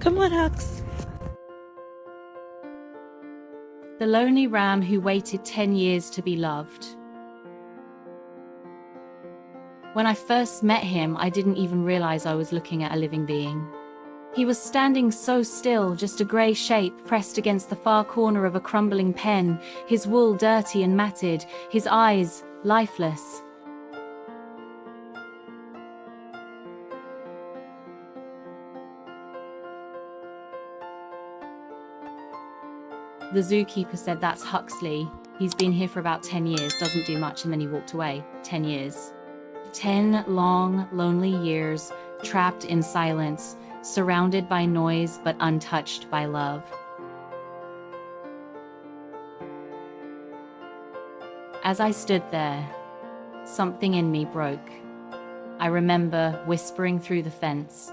Come on, Hux. The lonely ram who waited 10 years to be loved. When I first met him, I didn't even realize I was looking at a living being. He was standing so still, just a grey shape pressed against the far corner of a crumbling pen, his wool dirty and matted, his eyes lifeless. The zookeeper said, "That's Huxley. He's been here for about 10 years, doesn't do much," and then he walked away. 10 years. 10 long, lonely years, trapped in silence, surrounded by noise but untouched by love. As I stood there, something in me broke. I remember whispering through the fence,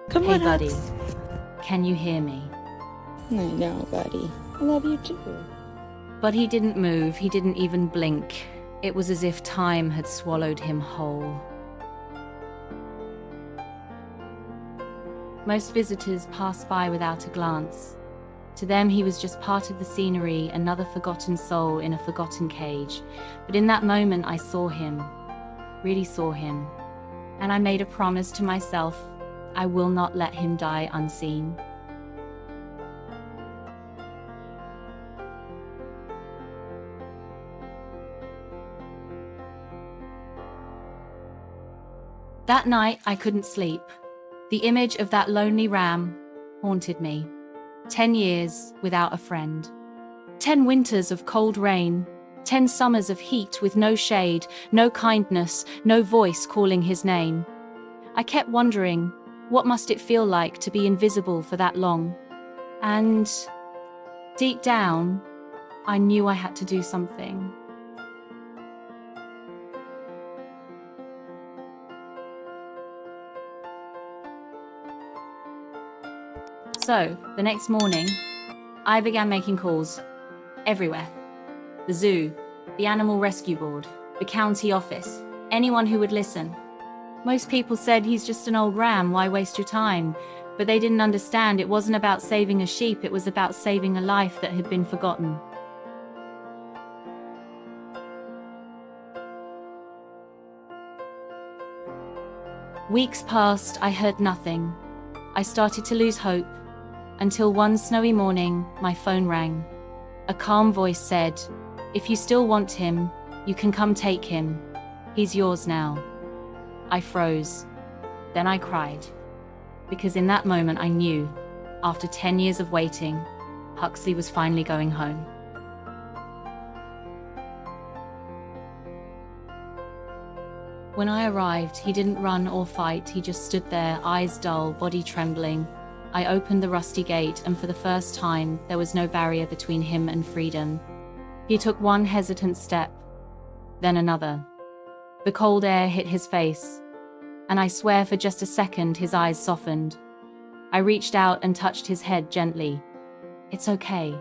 Come "Hey on, buddy, Hux. can you hear me?" I know, buddy. I love you too. But he didn't move, he didn't even blink. It was as if time had swallowed him whole. Most visitors passed by without a glance. To them, he was just part of the scenery, another forgotten soul in a forgotten cage. But in that moment, I saw him, really saw him. And I made a promise to myself, I will not let him die unseen. That night, I couldn't sleep. The image of that lonely ram haunted me. 10 years without a friend. 10 winters of cold rain. 10 summers of heat with no shade, no kindness, no voice calling his name. I kept wondering, what must it feel like to be invisible for that long? And deep down, I knew I had to do something. So, the next morning, I began making calls everywhere. The zoo, the animal rescue board, the county office, anyone who would listen. Most people said, "He's just an old ram, why waste your time?" But they didn't understand it wasn't about saving a sheep, it was about saving a life that had been forgotten. Weeks passed, I heard nothing. I started to lose hope. Until one snowy morning, my phone rang. A calm voice said, "If you still want him, you can come take him. He's yours now." I froze. Then I cried. Because in that moment I knew, after 10 years of waiting, Huxley was finally going home. When I arrived, he didn't run or fight, he just stood there, eyes dull, body trembling. I opened the rusty gate, and for the first time, there was no barrier between him and freedom. He took one hesitant step, then another. The cold air hit his face, and I swear for just a second his eyes softened. I reached out and touched his head gently. "It's okay,"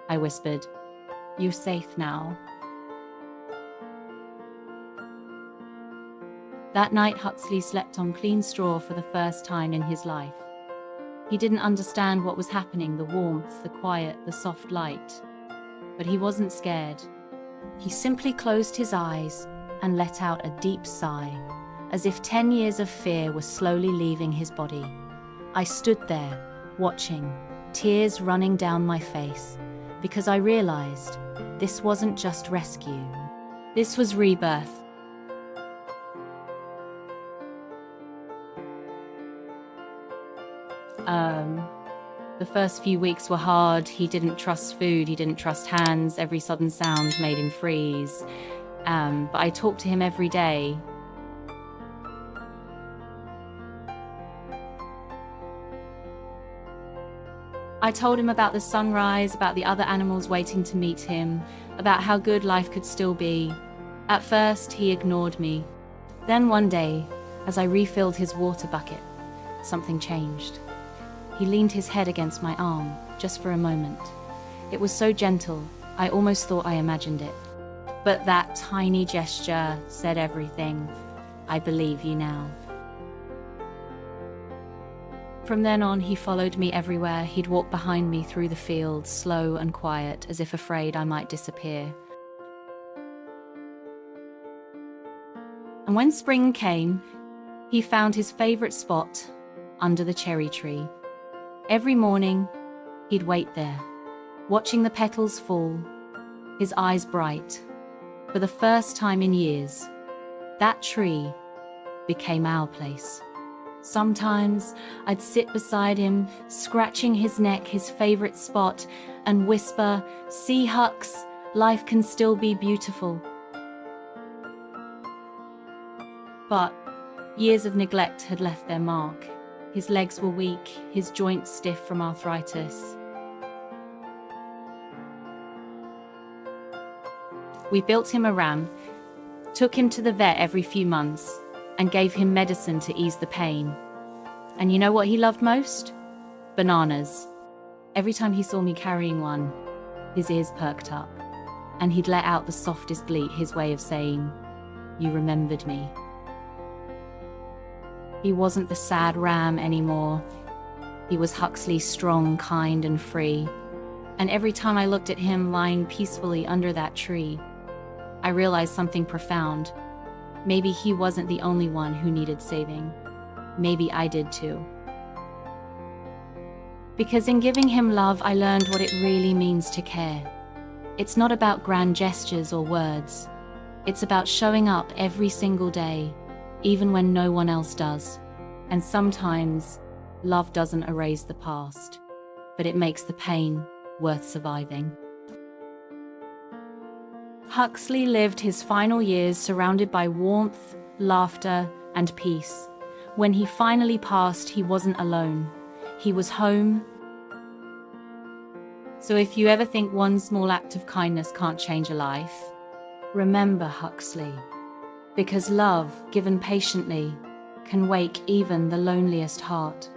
I whispered. "You're safe now." That night, Huxley slept on clean straw for the first time in his life. He didn't understand what was happening, the warmth, the quiet, the soft light. But he wasn't scared. He simply closed his eyes and let out a deep sigh, as if 10 years of fear were slowly leaving his body. I stood there, watching, tears running down my face, because I realized this wasn't just rescue. This was rebirth. The first few weeks were hard. He didn't trust food, he didn't trust hands. Every sudden sound made him freeze. But I talked to him every day. I told him about the sunrise, about the other animals waiting to meet him, about how good life could still be. At first, he ignored me. Then one day, as I refilled his water bucket, something changed. He leaned his head against my arm, just for a moment. It was so gentle, I almost thought I imagined it. But that tiny gesture said everything. "I believe you now." From then on, he followed me everywhere. He'd walk behind me through the fields, slow and quiet, as if afraid I might disappear. And when spring came, he found his favorite spot under the cherry tree. Every morning, he'd wait there, watching the petals fall, his eyes bright. For the first time in years, that tree became our place. Sometimes I'd sit beside him, scratching his neck, his favorite spot, and whisper, "See, Hux, life can still be beautiful." But years of neglect had left their mark. His legs were weak, his joints stiff from arthritis. We built him a ramp, took him to the vet every few months, and gave him medicine to ease the pain. And you know what he loved most? Bananas. Every time he saw me carrying one, his ears perked up, and he'd let out the softest bleat, his way of saying, "You remembered me." He wasn't the sad ram anymore. He was Huxley, strong, kind, and free. And every time I looked at him lying peacefully under that tree, I realized something profound. Maybe he wasn't the only one who needed saving. Maybe I did too. Because in giving him love, I learned what it really means to care. It's not about grand gestures or words. It's about showing up every single day, even when no one else does. And sometimes, love doesn't erase the past, but it makes the pain worth surviving. Huxley lived his final years surrounded by warmth, laughter, and peace. When he finally passed, he wasn't alone. He was home. So if you ever think one small act of kindness can't change a life, remember Huxley. Because love, given patiently, can wake even the loneliest heart.